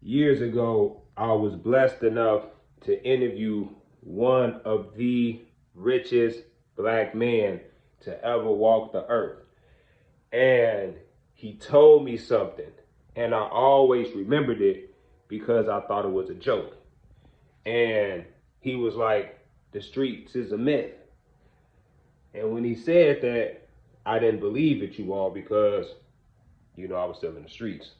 Years ago, I was blessed enough to interview one of the richest black men to ever walk the earth. And he told me something, and I always remembered it because I thought it was a joke. And he was like, the streets is a myth. And when he said that, I didn't believe it, you all, because, I was still in the streets.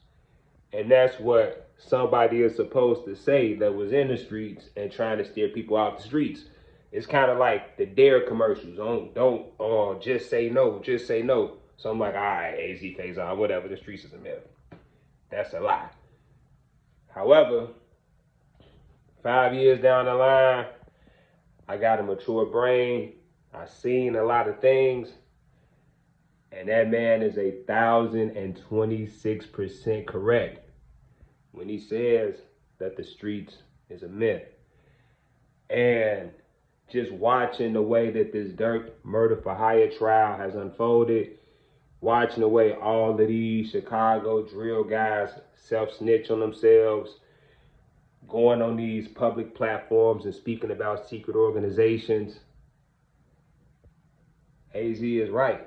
And that's what somebody is supposed to say that was in the streets and trying to steer people out the streets. It's kind of like the dare commercials. Don't just say no, just say no. So I'm like, all right, AZ phase on, whatever, the streets is a myth. That's a lie. However, 5 years down the line, I got a mature brain. I seen a lot of things. And that man is 1,026% correct when he says that the streets is a myth. And just watching the way that this Durk murder for hire trial has unfolded, watching the way all of these Chicago drill guys self-snitch on themselves, going on these public platforms and speaking about secret organizations, AZ is right.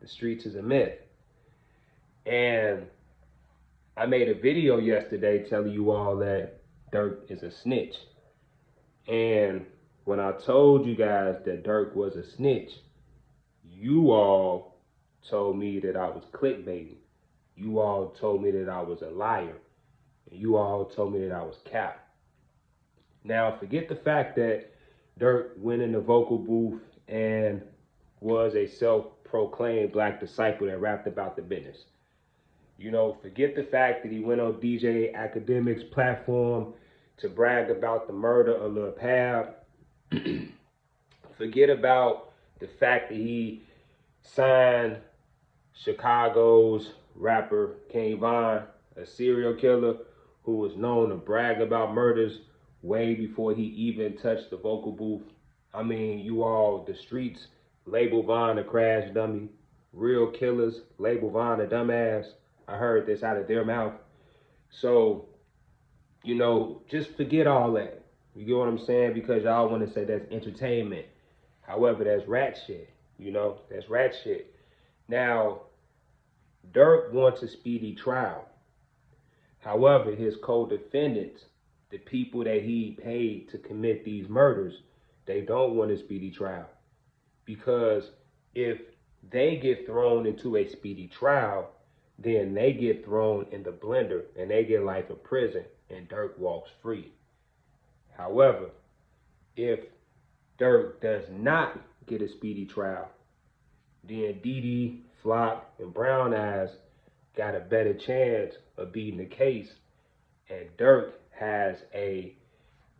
The streets is a myth. And I made a video yesterday telling you all that Durk is a snitch. And when I told you guys that Durk was a snitch, you all told me that I was clickbaiting. You all told me that I was a liar. And you all told me that I was cap. Now, forget the fact that Durk went in the vocal booth and was a self-proclaimed black disciple that rapped about the business. Forget the fact that he went on DJ Academic's platform to brag about the murder of Lil Pab. Forget about the fact that he signed Chicago's rapper King Von, a serial killer who was known to brag about murders way before he even touched the vocal booth. I mean, the streets label Von a crash dummy. Real killers label Von a dumbass. I heard this out of their mouth. So, just forget all that. You get what I'm saying? Because y'all want to say that's entertainment. However, that's rat shit. That's rat shit. Now, Durk wants a speedy trial. However, his co-defendants, the people that he paid to commit these murders, they don't want a speedy trial. Because if they get thrown into a speedy trial, then they get thrown in the blender and they get life in prison and Durk walks free. However, if Durk does not get a speedy trial, then Didi, Flock, and Brown Eyes got a better chance of beating the case, and Durk has a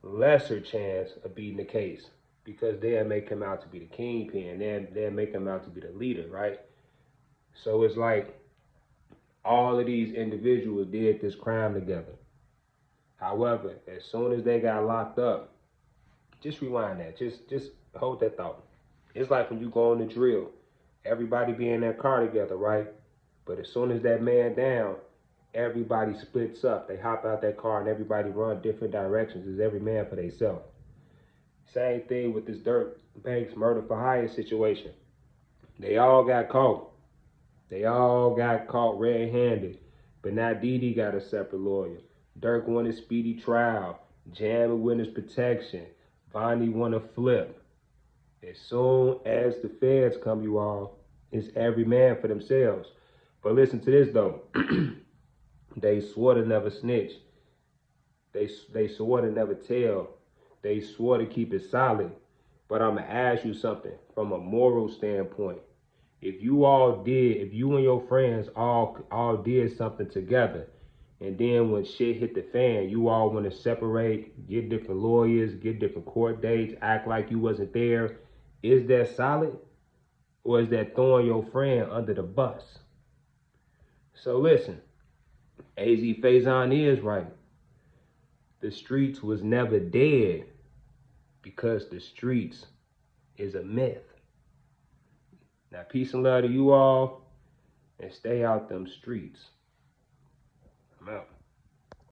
lesser chance of beating the case because they'll make him out to be the kingpin, they'll make him out to be the leader, right? So it's like all of these individuals did this crime together. However, as soon as they got locked up, just rewind that. Just hold that thought. It's like when you go on the drill, everybody be in that car together, right? But as soon as that man down, everybody splits up. They hop out that car and everybody run different directions. It's every man for themselves. Same thing with this Durk Banks murder for hire situation. They all got caught. They all got caught red-handed. But now Didi got a separate lawyer. Durk won a speedy trial. Jam and witness protection. Vonnie won a flip. As soon as the feds come, you all, it's every man for themselves. But listen to this, though. They swore to never snitch. They swore to never tell. They swore to keep it solid. But I'm going to ask you something from a moral standpoint. If you and your friends all did something together, and then when shit hit the fan, you all want to separate, get different lawyers, get different court dates, act like you wasn't there, is that solid? Or is that throwing your friend under the bus? So listen, AZ Faison is right. The streets was never dead because the streets is a myth. Now, peace and love to you all, and stay out them streets. I'm out.